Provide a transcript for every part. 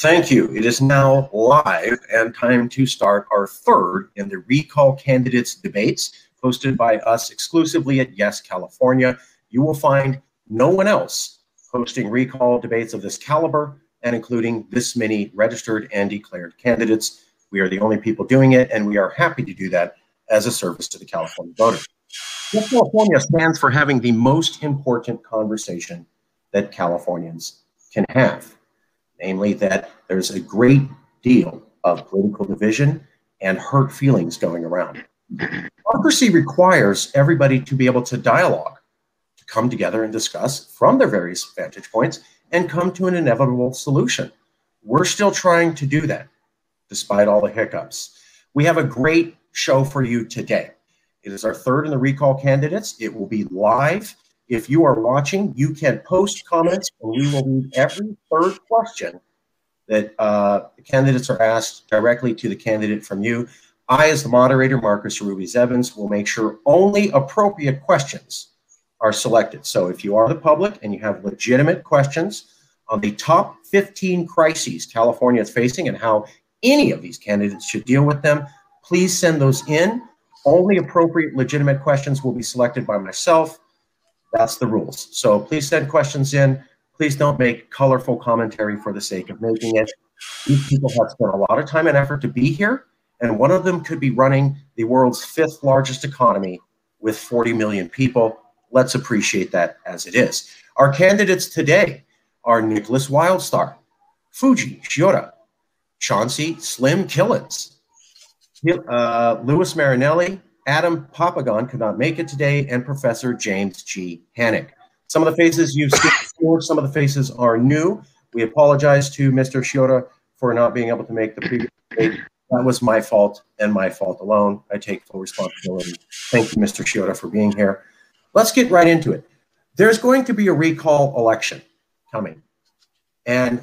Thank you. It is now live and time to start our third in the recall candidates debates hosted by us exclusively at Yes California. You will find no one else hosting recall debates of this caliber and including this many registered and declared candidates. We are the only people doing it, and we are happy to do that as a service to the California voter. Yes California stands for having the most important conversation that Californians can have. Namely, that there's a great deal of political division and hurt feelings going around. Democracy requires everybody to be able to dialogue, to come together and discuss from their various vantage points and come to an inevitable solution. We're still trying to do that, despite all the hiccups. We have a great show for you today. It is our third in the recall candidates. It will be live. If you are watching, you can post comments, and we will read every third question that the candidates are asked directly to the candidate from you. I, as the moderator, Marcus Ruiz-Evans, will make sure only appropriate questions are selected. So if you are the public and you have legitimate questions on the top 15 crises California is facing and how any of these candidates should deal with them, please send those in. Only appropriate, legitimate questions will be selected by myself. That's the rules. So please send questions in. Please don't make colorful commentary for the sake of making it. These people have spent a lot of time and effort to be here, and one of them could be running the world's 5th largest economy with 40 million people. Let's appreciate that as it is. Our candidates today are Nickolas Wildstar, Fuji Shiota, Chauncey Slim Killens, Louis Marinelli, Adam Papagon could not make it today, and Professor James G. Hannick. Some of the faces you've seen before, some of the faces are new. We apologize to Mr. Shiota for not being able to make the previous debate. That was my fault and my fault alone. I take full responsibility. Thank you, Mr. Shiota, for being here. Let's get right into it. There's going to be a recall election coming. And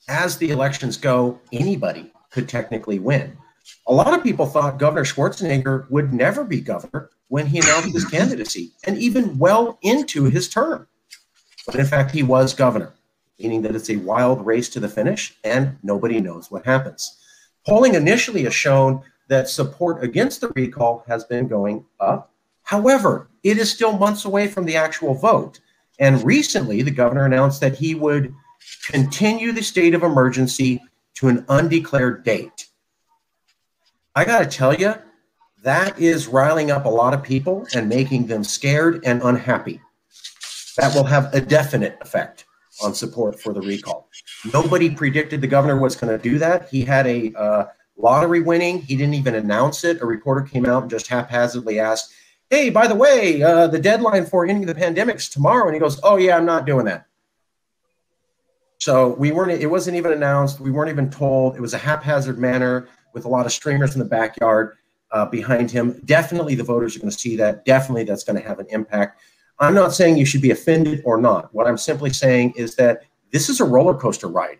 as the elections go, anybody could technically win. A lot of people thought Governor Schwarzenegger would never be governor when he announced his candidacy, and even well into his term. But in fact, he was governor, meaning that it's a wild race to the finish, and nobody knows what happens. Polling initially has shown that support against the recall has been going up. However, it is still months away from the actual vote. And recently, the governor announced that he would continue the state of emergency to an undeclared date. I got to tell you, that is riling up a lot of people and making them scared and unhappy. That will have a definite effect on support for the recall. Nobody predicted the governor was going to do that. He had a lottery winning. He didn't even announce it. A reporter came out and just haphazardly asked, hey, by the way, the deadline for ending the pandemic's tomorrow. And he goes, oh, yeah, I'm not doing that. So it wasn't even announced. We weren't even told. It was a haphazard manner with a lot of streamers in the backyard behind him. Definitely the voters are going to see that. Definitely that's going to have an impact. I'm not saying you should be offended or not. What I'm simply saying is that this is a roller coaster ride.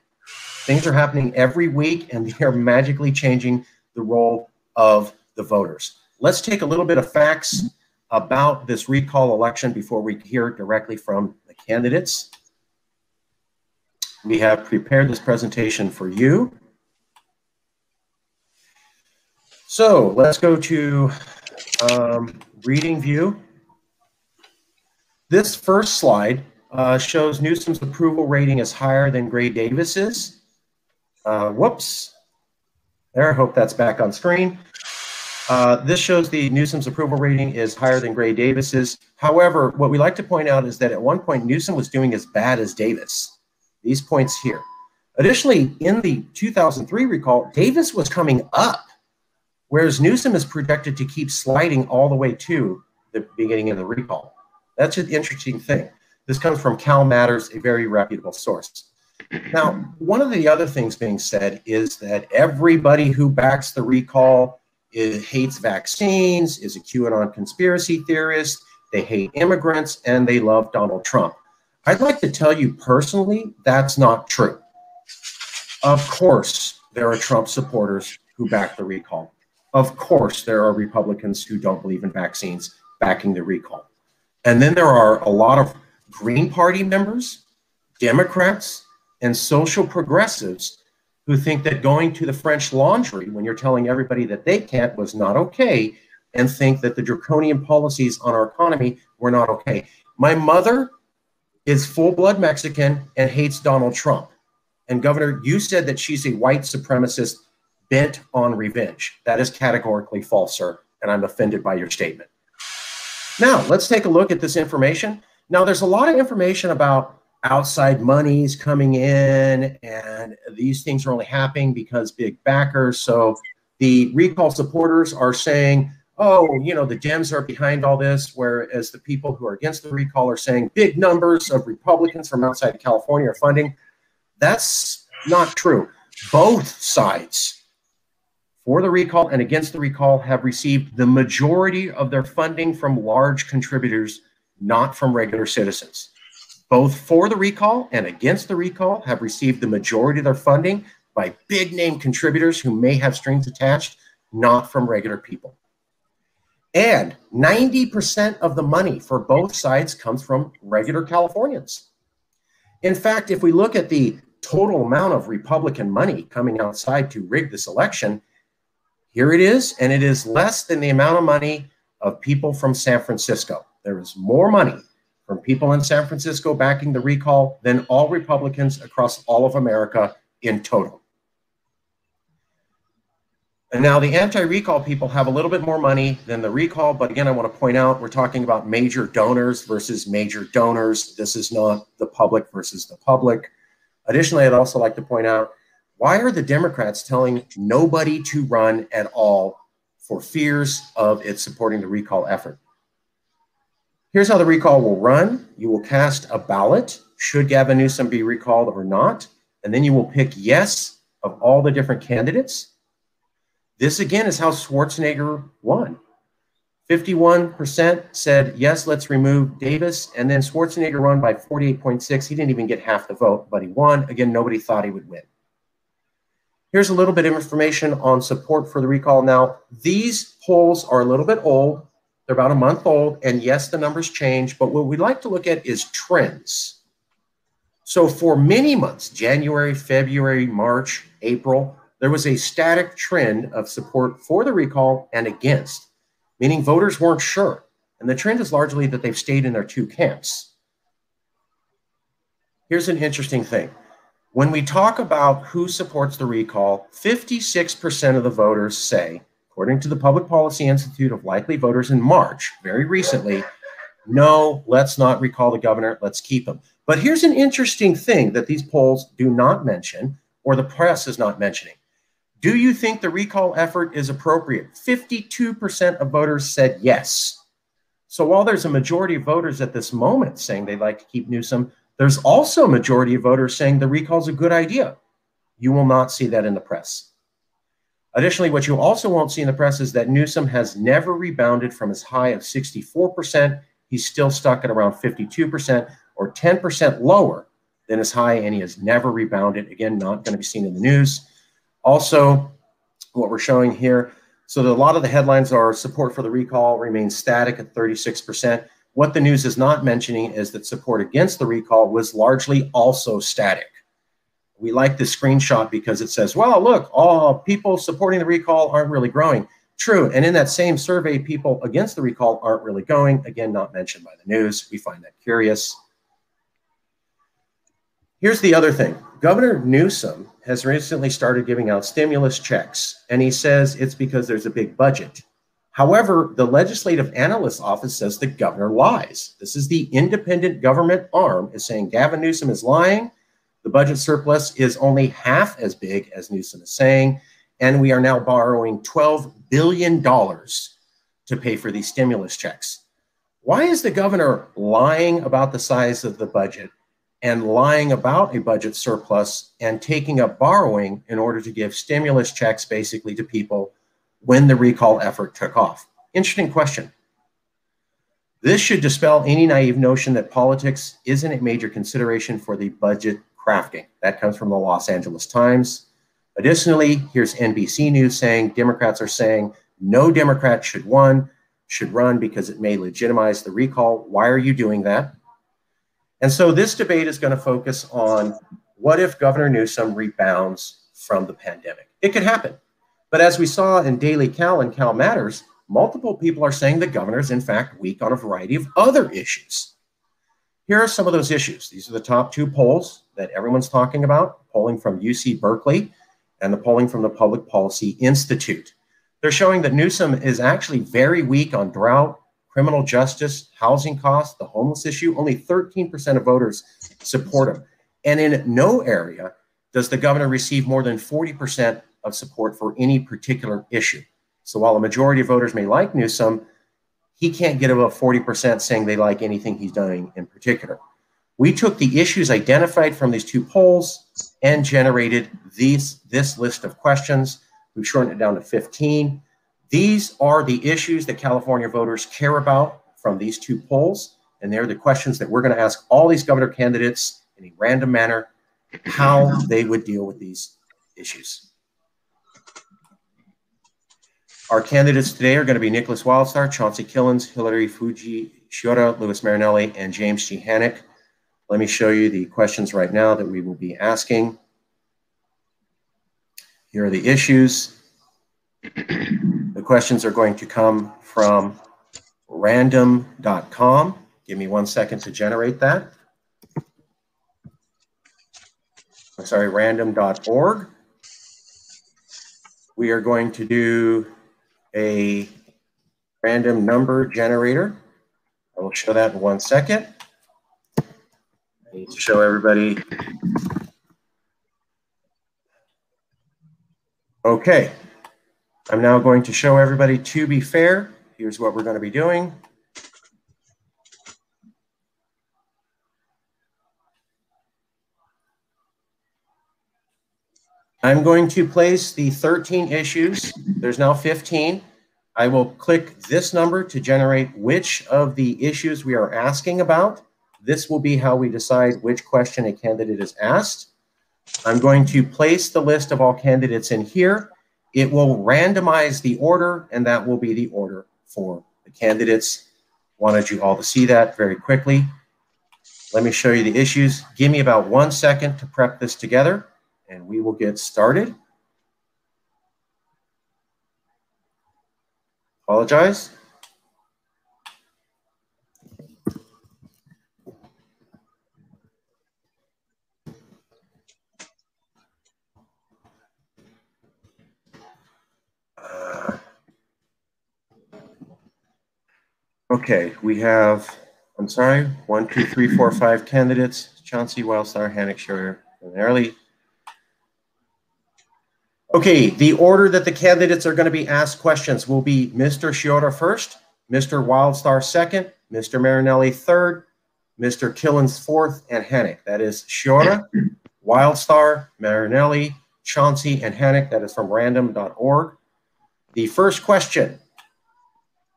Things are happening every week, and they are magically changing the role of the voters. Let's take a little bit of facts about this recall election before we hear directly from the candidates. We have prepared this presentation for you. So let's go to reading view. This first slide shows Newsom's approval rating is higher than Gray Davis's. Whoops. There, I hope that's back on screen. This shows the Newsom's approval rating is higher than Gray Davis's. However, what we like to point out is that at one point, Newsom was doing as bad as Davis. These points here. Additionally, in the 2003 recall, Davis was coming up, whereas Newsom is projected to keep sliding all the way to the beginning of the recall. That's an interesting thing. This comes from Cal Matters, a very reputable source. Now, one of the other things being said is that everybody who backs the recall hates vaccines, is a QAnon conspiracy theorist, they hate immigrants, and they love Donald Trump. I'd like to tell you personally, that's not true. Of course, there are Trump supporters who back the recall. Of course, there are Republicans who don't believe in vaccines backing the recall. And then there are a lot of Green Party members, Democrats, and social progressives who think that going to the French Laundry when you're telling everybody that they can't was not okay, and think that the draconian policies on our economy were not okay. My mother is full-blood Mexican and hates Donald Trump. And Governor, you said that she's a white supremacist bent on revenge. That is categorically false, sir, and I'm offended by your statement. Now, let's take a look at this information. Now, there's a lot of information about outside monies coming in, and these things are only happening because big backers. So the recall supporters are saying, oh, you know, the Dems are behind all this, whereas the people who are against the recall are saying big numbers of Republicans from outside of California are funding. That's not true. Both sides, for the recall and against the recall, have received the majority of their funding from large contributors, not from regular citizens. Both for the recall and against the recall have received the majority of their funding by big name contributors who may have strings attached, not from regular people. And 90% of the money for both sides comes from regular Californians. In fact, if we look at the total amount of Republican money coming outside to rig this election, here it is, and it is less than the amount of money of people from San Francisco. There is more money from people in San Francisco backing the recall than all Republicans across all of America in total. And now the anti-recall people have a little bit more money than the recall, but again, I want to point out, we're talking about major donors versus major donors. This is not the public versus the public. Additionally, I'd also like to point out, why are the Democrats telling nobody to run at all for fears of it supporting the recall effort? Here's how the recall will run. You will cast a ballot, should Gavin Newsom be recalled or not, and then you will pick yes of all the different candidates. This, again, is how Schwarzenegger won. 51% said, yes, let's remove Davis, and then Schwarzenegger won by 48.6. He didn't even get half the vote, but he won. Again, nobody thought he would win. Here's a little bit of information on support for the recall. Now, these polls are a little bit old. They're about a month old, and yes, the numbers change, but what we'd like to look at is trends. So for many months, January, February, March, April, there was a static trend of support for the recall and against, meaning voters weren't sure. And the trend is largely that they've stayed in their two camps. Here's an interesting thing. When we talk about who supports the recall, 56% of the voters say, according to the Public Policy Institute of Likely Voters in March, very recently, no, let's not recall the governor, let's keep him. But here's an interesting thing that these polls do not mention, or the press is not mentioning. Do you think the recall effort is appropriate? 52% of voters said yes. So while there's a majority of voters at this moment saying they'd like to keep Newsom, there's also a majority of voters saying the recall is a good idea. You will not see that in the press. Additionally, what you also won't see in the press is that Newsom has never rebounded from his high of 64%. He's still stuck at around 52%, or 10% lower than his high, and he has never rebounded. Again, not going to be seen in the news. Also, what we're showing here, so that a lot of the headlines are support for the recall remains static at 36%. What the news is not mentioning is that support against the recall was largely also static. We like this screenshot because it says, well, look, all people supporting the recall aren't really growing. True, and in that same survey, people against the recall aren't really going. Again, not mentioned by the news. We find that curious. Here's the other thing. Governor Newsom has recently started giving out stimulus checks, and he says it's because there's a big budget. However, the Legislative Analyst's Office says the governor lies. This is the independent government arm is saying Gavin Newsom is lying. The budget surplus is only half as big as Newsom is saying, and we are now borrowing $12 billion to pay for these stimulus checks. Why is the governor lying about the size of the budget and lying about a budget surplus and taking up borrowing in order to give stimulus checks basically to people when the recall effort took off? Interesting question. This should dispel any naive notion that politics isn't a major consideration for the budget crafting. That comes from the Los Angeles Times. Additionally, here's NBC News saying Democrats are saying no Democrat should run because it may legitimize the recall. Why are you doing that? And so this debate is going to focus on what if Governor Newsom rebounds from the pandemic. It could happen. But as we saw in Daily Cal and Cal Matters, multiple people are saying the governor is in fact weak on a variety of other issues. Here are some of those issues. These are the top two polls that everyone's talking about, polling from UC Berkeley and the polling from the Public Policy Institute. They're showing that Newsom is actually very weak on drought, criminal justice, housing costs, the homeless issue. Only 13% of voters support him. And in no area does the governor receive more than 40% of support for any particular issue. So while a majority of voters may like Newsom, he can't get above 40% saying they like anything he's doing in particular. We took the issues identified from these two polls and generated this list of questions. We've shortened it down to 15. These are the issues that California voters care about from these two polls, and they're the questions that we're going to ask all these governor candidates in a random manner, how they would deal with these issues. Our candidates today are going to be Nickolas Wildstar, Chauncey Killens, Hillary Fuji Shiora, Louis Marinelli, and James G. Hannick. Let me show you the questions right now that we will be asking. Here are the issues. The questions are going to come from random.com. Give me 1 second to generate that. I'm sorry, random.org. We are going to do a random number generator. I will show that in 1 second. I need to show everybody. Okay, I'm now going to show everybody to be fair. Here's what we're going to be doing. I'm going to place the 13 issues. There's now 15. I will click this number to generate which of the issues we are asking about. This will be how we decide which question a candidate is asked. I'm going to place the list of all candidates in here. It will randomize the order, and that will be the order for the candidates. Wanted you all to see that very quickly. Let me show you the issues. Give me about 1 second to prep this together, and we will get started. Apologize. Okay, we have, I'm sorry, 1, 2, 3, 4, 5 candidates. Chauncey, Wildstar, Hannick, Schroeder, and Early. Okay, the order that the candidates are going to be asked questions will be Mr. Shiora first, Mr. Wildstar second, Mr. Marinelli third, Mr. Killens fourth, and Hannick. That is Shiora, Wildstar, Marinelli, Chauncey, and Hannick. That is from random.org. The first question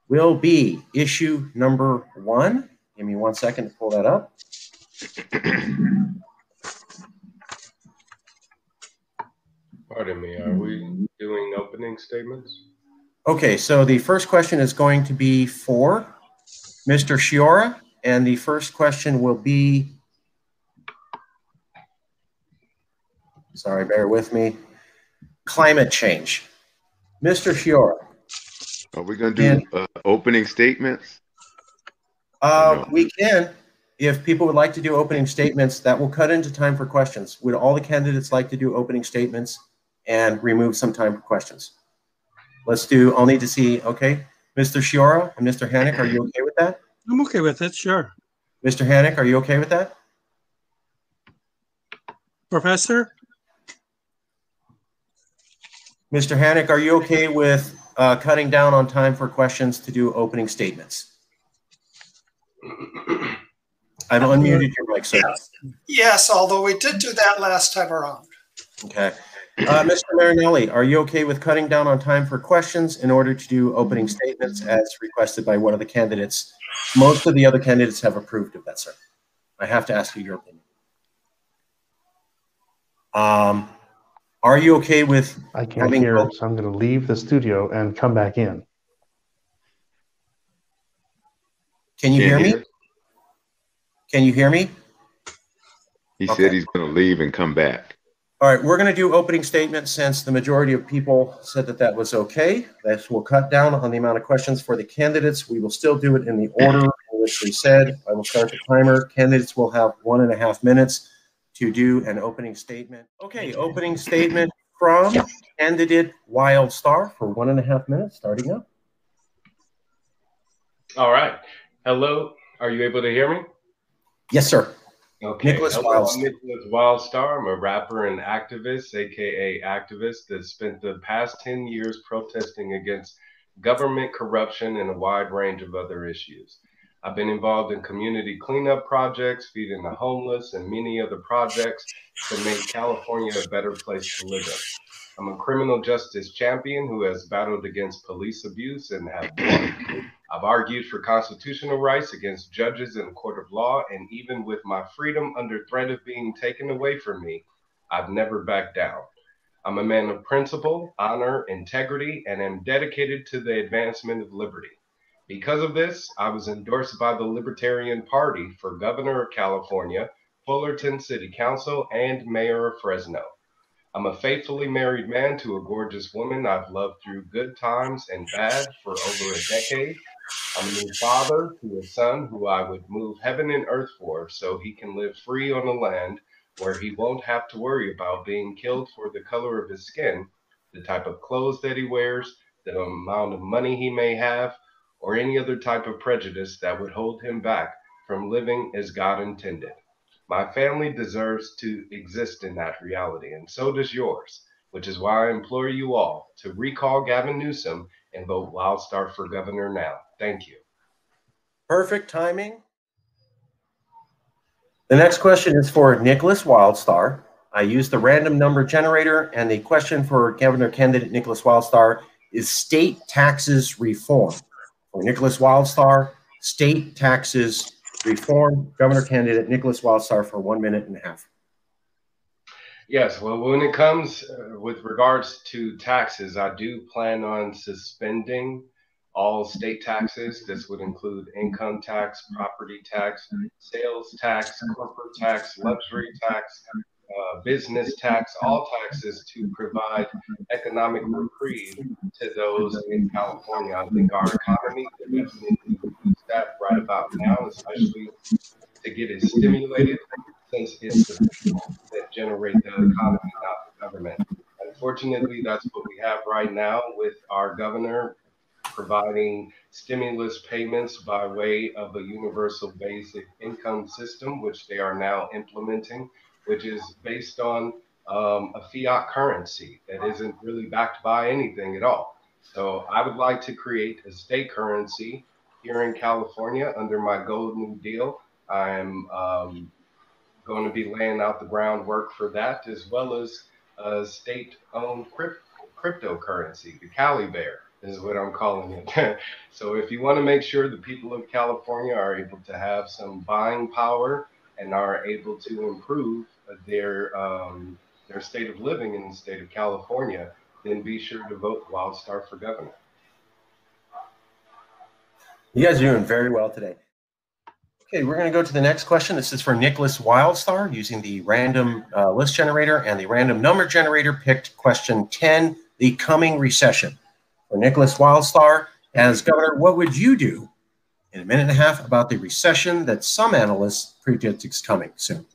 will be issue number 1. Give me 1 second to pull that up. Pardon me, are we doing opening statements? Okay, so the first question is going to be for Mr. Shiora, and the first question will be, sorry, bear with me, climate change. Mr. Shiora. Are we going to do opening statements? No? We can. If people would like to do opening statements, that will cut into time for questions. Would all the candidates like to do opening statements and remove some time for questions? Let's do, I'll need to see, okay. Mr. Shiora and Mr. Hannick, are you okay with that? I'm okay with it, sure. Mr. Hannick, are you okay with that? Professor? Mr. Hannick, are you okay with cutting down on time for questions to do opening statements? I've unmuted your mic, sir. Yes, although we did do that last time around. Okay. Mr. Marinelli, are you okay with cutting down on time for questions in order to do opening statements as requested by one of the candidates? Most of the other candidates have approved of that, sir. I have to ask you your opinion. Are you okay with I can't hear, so I'm going to leave the studio and come back in. Can you hear me? Can you hear me? He said he's going to leave and come back. All right, we're going to do opening statements since the majority of people said that that was okay. This will cut down on the amount of questions for the candidates. We will still do it in the order in which we said. I will start the timer. Candidates will have 1.5 minutes to do an opening statement. Okay, opening statement from candidate Wildstar for 1.5 minutes, starting up. All right. Hello. Are you able to hear me? Yes, sir. Okay. Nickolas Hello, I'm Wildstar. Nickolas Wildstar. I'm a rapper and activist, aka activist, that spent the past 10 years protesting against government corruption and a wide range of other issues. I've been involved in community cleanup projects, feeding the homeless, and many other projects to make California a better place to live in. I'm a criminal justice champion who has battled against police abuse and have won. I've argued for constitutional rights against judges in a court of law, and even with my freedom under threat of being taken away from me, I've never backed down. I'm a man of principle, honor, integrity, and am dedicated to the advancement of liberty. Because of this, I was endorsed by the Libertarian Party for Governor of California, Fullerton City Council, and Mayor of Fresno. I'm a faithfully married man to a gorgeous woman I've loved through good times and bad for over a decade. I'm a new father to a son who I would move heaven and earth for so he can live free on a land where he won't have to worry about being killed for the color of his skin, the type of clothes that he wears, the amount of money he may have, or any other type of prejudice that would hold him back from living as God intended. My family deserves to exist in that reality, and so does yours, which is why I implore you all to recall Gavin Newsom and vote Wildstar for governor now. Thank you. Perfect timing. The next question is for Nickolas Wildstar. I used the random number generator, and the question for governor candidate Nickolas Wildstar is state taxes reform. For Nickolas Wildstar, state taxes reform. Governor candidate Nickolas Wildstar for 1.5 minutes. Yes, well, when it comes with regards to taxes, I do plan on suspending all state taxes. This would include income tax, property tax, sales tax, corporate tax, luxury tax, business tax, all taxes to provide economic reprieve to those in California. I think our economy could definitely use that right about now, especially to get it stimulated, since it's the people that generate the economy, not the government. Unfortunately, that's what we have right now with our governor providing stimulus payments by way of a universal basic income system, which they are now implementing, which is based on a fiat currency that isn't really backed by anything at all. So I would like to create a state currency here in California under my Gold New Deal. I'm going to be laying out the groundwork for that, as well as a state-owned cryptocurrency, the Cali Bear is what I'm calling it. So if you want to make sure the people of California are able to have some buying power and are able to improve their state of living in the state of California, then be sure to vote Wildstar for governor. You guys are doing very well today. Okay, we're going to go to the next question. This is for Nickolas Wildstar using the random list generator and the random number generator picked question 10, the coming recession. For Nickolas Wildstar, as governor, what would you do in 1.5 minutes about the recession that some analysts predict is coming soon?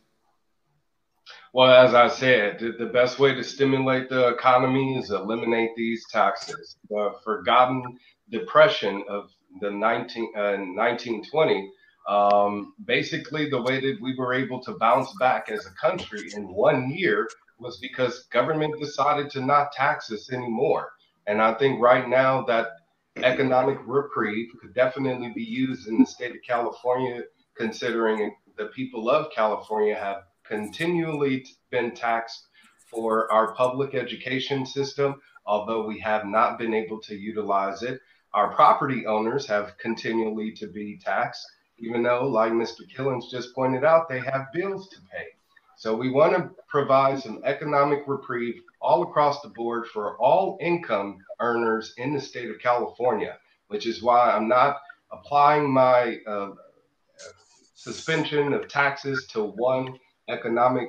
Well, as I said, the best way to stimulate the economy is eliminate these taxes. The forgotten depression of the 1920, basically the way that we were able to bounce back as a country in 1 year was because government decided to not tax us anymore. And I think right now that economic reprieve could definitely be used in the state of California, considering the people of California have continually been taxed for our public education system, although we have not been able to utilize it. Our property owners have continually to be taxed, even though, like Mr. Killens just pointed out, they have bills to pay. So we want to provide some economic reprieve all across the board for all income earners in the state of California, which is why I'm not applying my suspension of taxes to one economic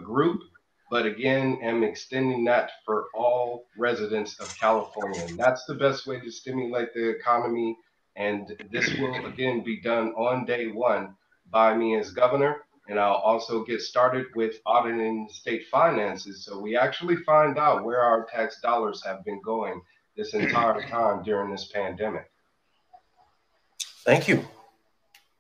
group. but again, am extending that for all residents of California. And that's the best way to stimulate the economy. And this will, again, be done on day one by me as governor. And I'll also get started with auditing state finances, so we actually find out where our tax dollars have been going this entire time during this pandemic. Thank you.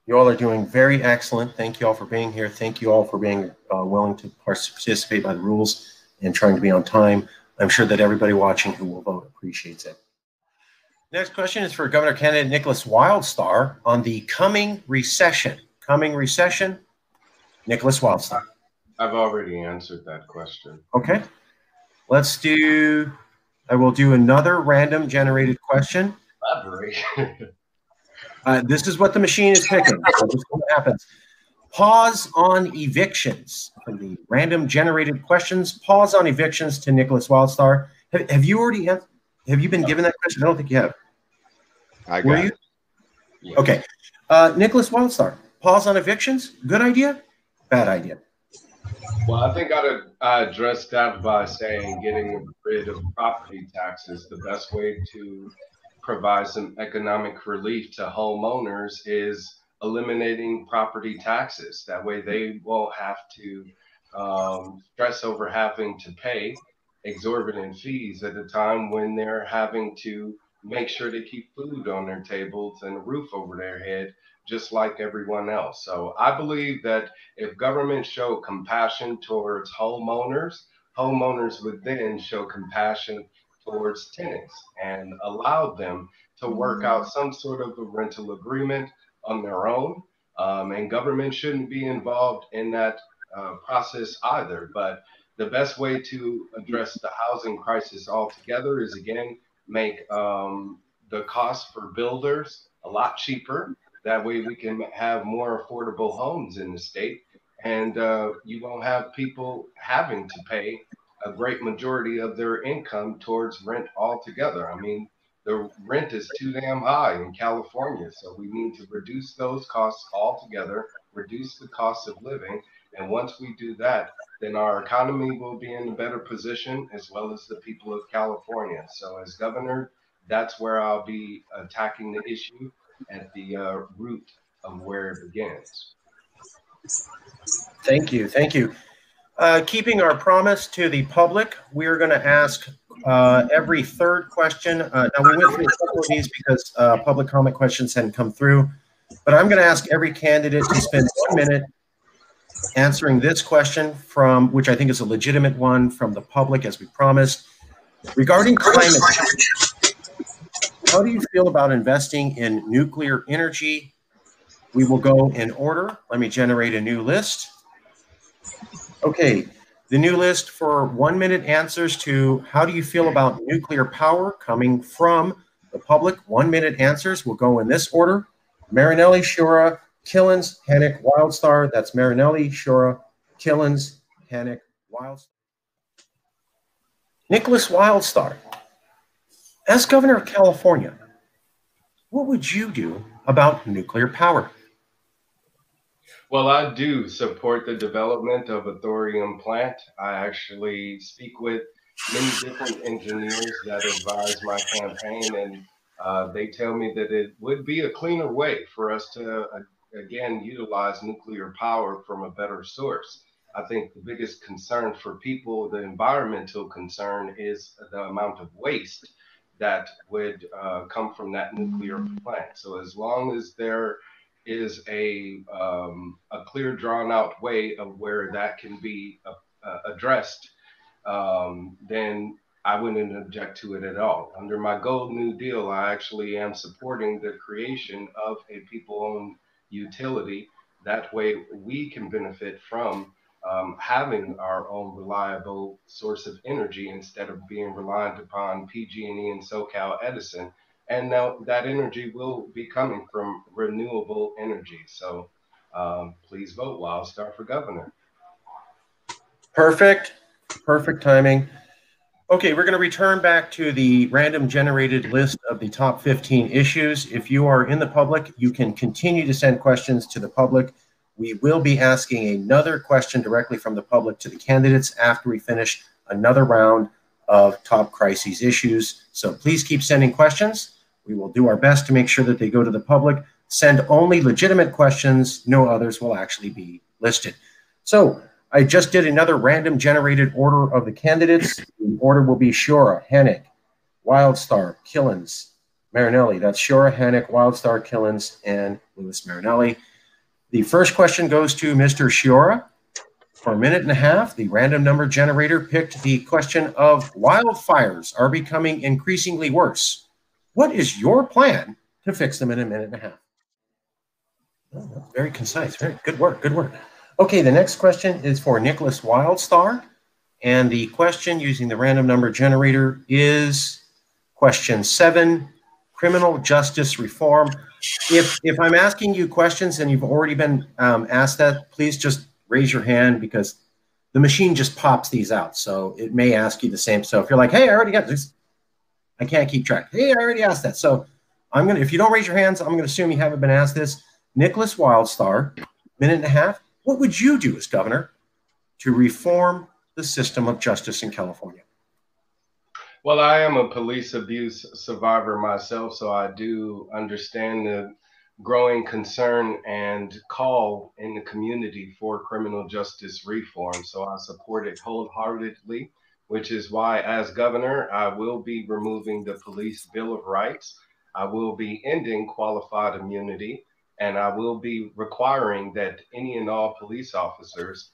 You all are doing very excellent. Thank you all for being here. Thank you all for being willing to participate by the rules and trying to be on time. I'm sure that everybody watching who will vote appreciates it. Next question is for Governor candidate Nickolas Wildstar on the coming recession. Coming recession, Nickolas Wildstar. I've already answered that question. Okay. Let's do, I will do another random generated question. Elaborate. This is what the machine is picking. So this is what happens. Pause on evictions. From the random generated questions, pause on evictions to Nickolas Wildstar. Have you already have you been given that question? I don't think you have. I got it. Yeah. Okay. Nickolas Wildstar, pause on evictions. Good idea? Bad idea? Well, I think I addressed that by saying getting rid of property taxes. The best way to provide some economic relief to homeowners is eliminating property taxes. That way they won't have to stress over having to pay exorbitant fees at a time when they're having to make sure they keep food on their tables and a roof over their head, just like everyone else. So I believe that if government showed compassion towards homeowners, homeowners would then show compassion towards tenants and allow them to work out some sort of a rental agreement on their own. And government shouldn't be involved in that process either. But the best way to address the housing crisis altogether is, again, make the cost for builders a lot cheaper. That way we can have more affordable homes in the state, and you won't have people having to pay a great majority of their income towards rent altogether. I mean, the rent is too damn high in California, so we need to reduce those costs altogether, reduce the cost of living, and once we do that, then our economy will be in a better position, as well as the people of California. So as governor, that's where I'll be attacking the issue at the root of where it begins. Thank you. Thank you. Keeping our promise to the public, we are going to ask every third question. Now, we went through a couple of these because public comment questions hadn't come through, but I'm going to ask every candidate to spend 1 minute answering this question from, which I think is a legitimate one from the public, as we promised. Regarding climate change, how do you feel about investing in nuclear energy? We will go in order. Let me generate a new list. Okay, the new list for 1 minute answers to how do you feel about nuclear power coming from the public. 1 minute answers will go in this order: Marinelli, Shura, Killens, Hennick, Wildstar. That's Marinelli, Shura, Killens, Hennick, Wildstar. Nickolas Wildstar, as governor of California, what would you do about nuclear power? Well, I do support the development of a thorium plant. I actually speak with many different engineers that advise my campaign, and they tell me that it would be a cleaner way for us to, again, utilize nuclear power from a better source. I think the biggest concern for people, the environmental concern, is the amount of waste that would come from that nuclear plant. So as long as there is a clear, drawn-out way of where that can be addressed, then I wouldn't object to it at all. Under my Gold New Deal, I actually am supporting the creation of a people-owned utility. That way we can benefit from having our own reliable source of energy instead of being reliant upon PG&E and SoCal Edison. And now that energy will be coming from renewable energy. So please vote Wildstar for governor. Perfect. Perfect timing. Okay, we're going to return back to the random generated list of the top 15 issues. If you are in the public, you can continue to send questions to the public. We will be asking another question directly from the public to the candidates after we finish another round of top crises issues. So please keep sending questions. We will do our best to make sure that they go to the public. Send only legitimate questions. No others will actually be listed. So I just did another random generated order of the candidates. The order will be Shura, Hennick, Wildstar, Killens, Marinelli. That's Shura, Hennick, Wildstar, Killens, and Lewis Marinelli. The first question goes to Mr. Shura. For a minute and a half, the random number generator picked the question of wildfires are becoming increasingly worse. What is your plan to fix them in a minute and a half? Oh, very concise. Very good work. Good work. Okay, the next question is for Nickolas Wildstar. And the question using the random number generator is question 7, criminal justice reform. If I'm asking you questions and you've already been asked that, please just raise your hand because the machine just pops these out. So it may ask you the same. So if you're like, hey, I already got this, I can't keep track. Hey, I already asked that. So if you don't raise your hands, I'm going to assume you haven't been asked this. Nickolas Wildstar, minute and a half. What would you do as governor to reform the system of justice in California? Well, I am a police abuse survivor myself, so I do understand the growing concern and call in the community for criminal justice reform. So I support it wholeheartedly, which is why as governor, I will be removing the police bill of rights. I will be ending qualified immunity, and I will be requiring that any and all police officers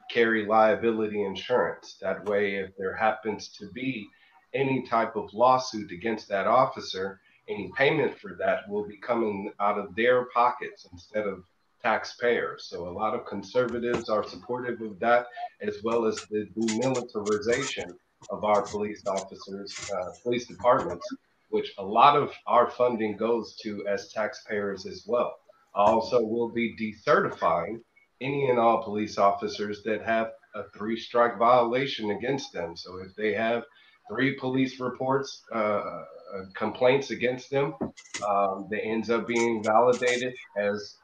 carry liability insurance. That way, if there happens to be any type of lawsuit against that officer, any payment for that will be coming out of their pockets instead of taxpayers. So a lot of conservatives are supportive of that, as well as the demilitarization of our police officers, police departments, which a lot of our funding goes to as taxpayers as well. I also will be decertifying any and all police officers that have a 3-strike violation against them. So if they have 3 police reports, complaints against them, that ends up being validated as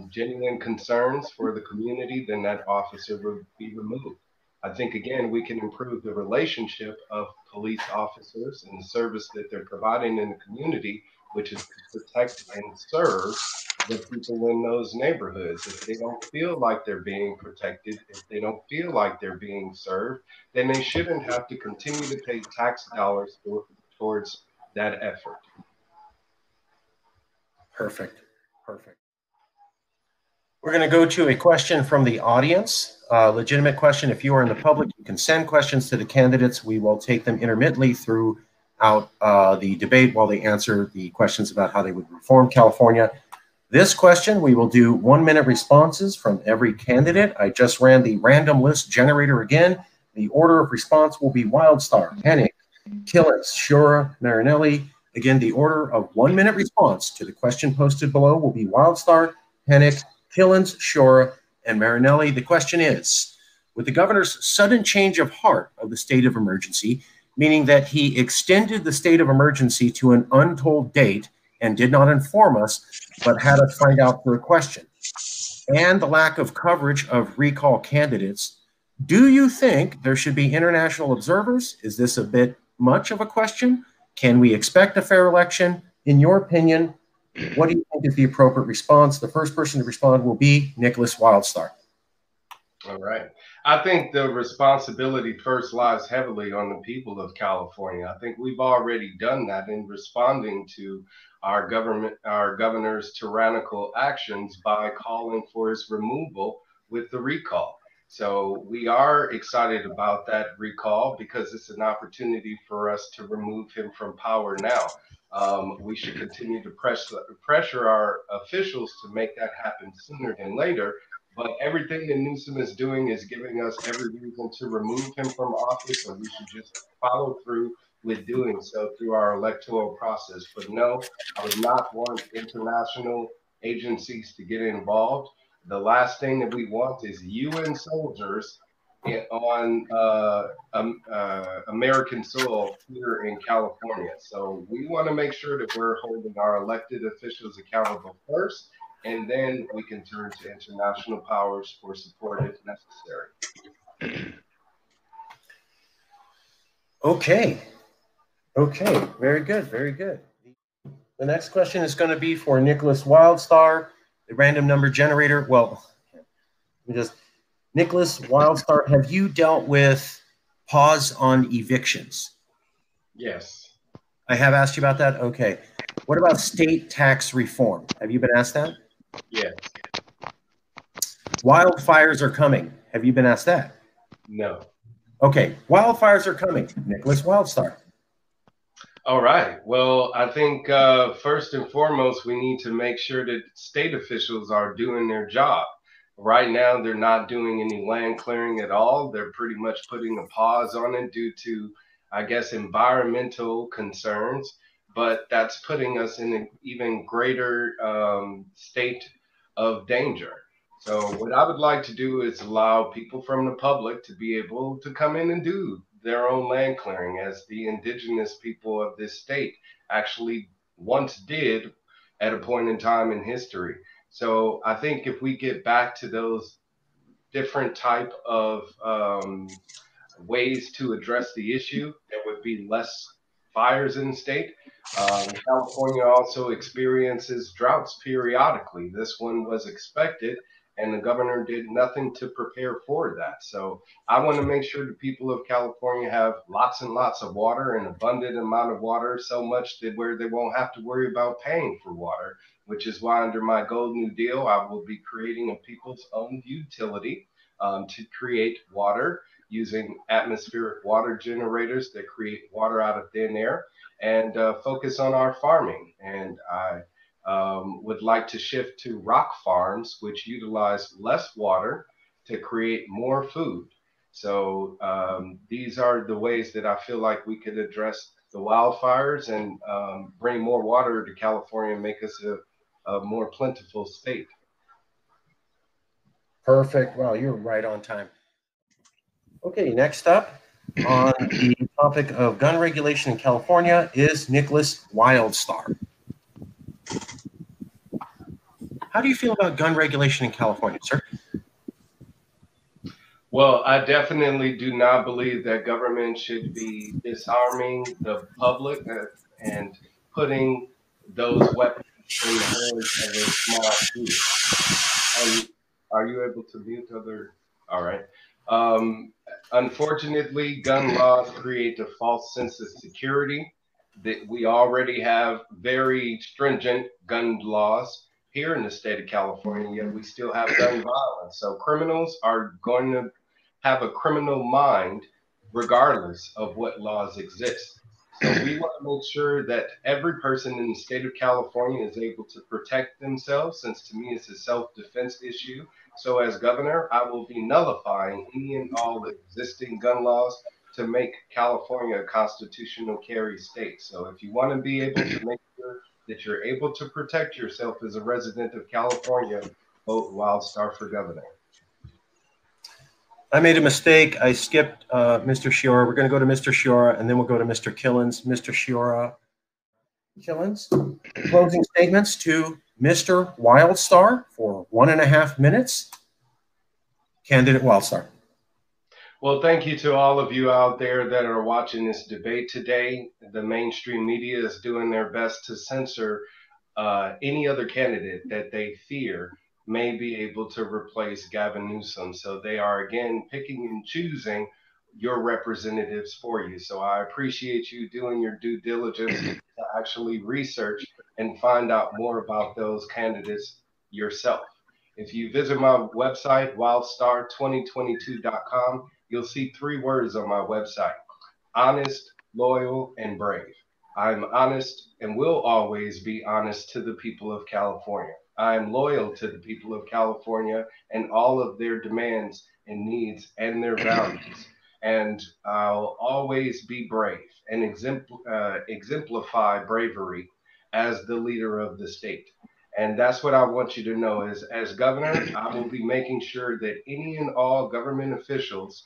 genuine concerns for the community, then that officer would be removed. I think, again, we can improve the relationship of police officers and the service that they're providing in the community, which is to protect and serve the people in those neighborhoods. If they don't feel like they're being protected, if they don't feel like they're being served, then they shouldn't have to continue to pay tax dollars towards that effort. Perfect. Perfect. We're going to go to a question from the audience, legitimate question. If you are in the public, you can send questions to the candidates. We will take them intermittently throughout the debate while they answer the questions about how they would reform California. This question, we will do 1-minute responses from every candidate. I just ran the random list generator again. The order of response will be Wildstar, Hennick, Killens, Shura, Marinelli. Again, the order of 1-minute response to the question posted below will be Wildstar, Hennick, Killens, Shura, and Marinelli. The question is, with the governor's sudden change of heart of the state of emergency, meaning that he extended the state of emergency to an untold date and did not inform us, but had us find out through a question, and the lack of coverage of recall candidates, do you think there should be international observers? Is this a bit much of a question? Can we expect a fair election? In your opinion, what do you think is the appropriate response? The first person to respond will be Nickolas Wildstar. All right. I think the responsibility first lies heavily on the people of California. I think we've already done that in responding to our governor's tyrannical actions by calling for his removal with the recall. So we are excited about that recall because it's an opportunity for us to remove him from power now. We should continue to pressure our officials to make that happen sooner than later. But everything that Newsom is doing is giving us every reason to remove him from office, and we should just follow through with doing so through our electoral process. But no, I would not want international agencies to get involved. The last thing that we want is UN soldiers on American soil here in California. So we want to make sure that we're holding our elected officials accountable first, and then we can turn to international powers for support if necessary. Okay. Okay. Very good. Very good. The next question is going to be for Nickolas Wildstar, the random number generator. Well, just Nickolas Wildstar, have you dealt with pause on evictions? Yes. I have asked you about that. Okay. What about state tax reform? Have you been asked that? Yes. Wildfires are coming. Have you been asked that? No. Okay. Wildfires are coming. Nickolas Wildstar. All right. Well, I think first and foremost, we need to make sure that state officials are doing their job. Right now, they're not doing any land clearing at all. They're pretty much putting a pause on it due to, I guess, environmental concerns. But that's putting us in an even greater state of danger. So, what I would like to do is allow people from the public to be able to come in and do their own land clearing, as the indigenous people of this state actually once did at a point in time in history. So I think if we get back to those different type of ways to address the issue, there would be less fires in the state. California also experiences droughts periodically. This one was expected, and the governor did nothing to prepare for that. So I want to make sure the people of California have lots and lots of water, an abundant amount of water, so much that where they won't have to worry about paying for water, which is why under my Gold New Deal, I will be creating a people's own utility to create water using atmospheric water generators that create water out of thin air, and focus on our farming. And I would like to shift to rock farms, which utilize less water to create more food. So these are the ways that I feel like we could address the wildfires and bring more water to California and make us a more plentiful state. Perfect. Wow, you're right on time. Okay, next up on the topic of gun regulation in California is Nickolas Wildstar. How do you feel about gun regulation in California, sir? Well, I definitely do not believe that government should be disarming the public and putting those weapons in the hands of a small group. Are you able to mute other? All right. Unfortunately, gun laws create a false sense of security. That we already have very stringent gun laws here in the state of California, yet we still have gun violence. So criminals are going to have a criminal mind regardless of what laws exist. So we want to make sure that every person in the state of California is able to protect themselves, since to me it's a self-defense issue. So as governor, I will be nullifying any and all existing gun laws to make California a constitutional carry state. So if you want to be able to make sure that you're able to protect yourself as a resident of California, vote Wildstar for governor. I made a mistake. I skipped Mr. Shiora. We're going to go to Mr. Shiora, and then we'll go to Mr. Killens. Mr. Shiora. Killens, closing statements to Mr. Wildstar for 1.5 minutes. Candidate Wildstar. Well, thank you to all of you out there that are watching this debate today. The mainstream media is doing their best to censor any other candidate that they fear may be able to replace Gavin Newsom. So they are, again, picking and choosing your representatives for you. So I appreciate you doing your due diligence to actually research and find out more about those candidates yourself. If you visit my website, wildstar2022.com, you'll see 3 words on my website: honest, loyal, and brave. I'm honest and will always be honest to the people of California. I am loyal to the people of California and all of their demands and needs and their values. And I'll always be brave and exemplify bravery as the leader of the state. And that's what I want you to know is, as governor, I will be making sure that any and all government officials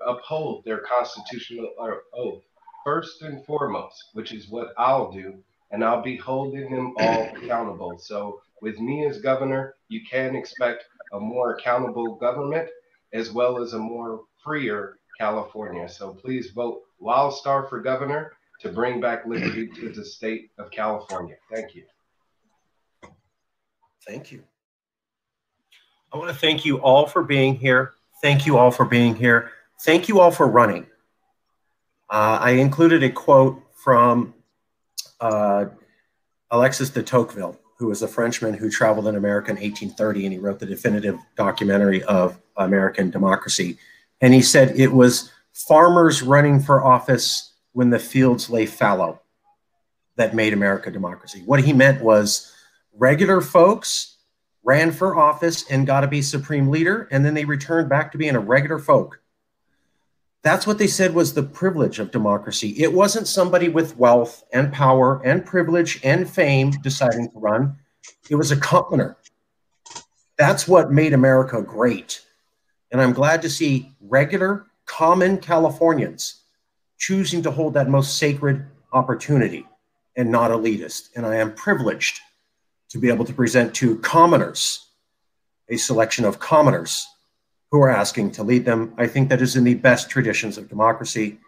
uphold their constitutional oath first and foremost, which is what I'll do, and I'll be holding them all accountable. So With me as governor, you can expect a more accountable government as well as a more freer California. So please vote Wildstar for governor to bring back liberty to the state of California. Thank you. Thank you. I want to thank you all for being here. Thank you all for being here. Thank you all for running. I included a quote from Alexis de Tocqueville, who was a Frenchman who traveled in America in 1830, and he wrote the definitive documentary of American democracy. And he said it was farmers running for office when the fields lay fallow that made America democracy. What he meant was regular folks ran for office and got to be supreme leader, and then they returned back to being a regular folk. That's what they said was the privilege of democracy. It wasn't somebody with wealth and power and privilege and fame deciding to run. It was a commoner. That's what made America great. And I'm glad to see regular, common Californians choosing to hold that most sacred opportunity and not elitist. And I am privileged to be able to present to commoners, a selection of commoners who are asking to lead them. I think that is in the best traditions of democracy.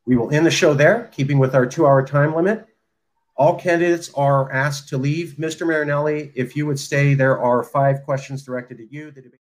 We will end the show there, keeping with our 2-hour time limit. All candidates are asked to leave. Mr. Marinelli, if you would stay, there are 5 questions directed at you.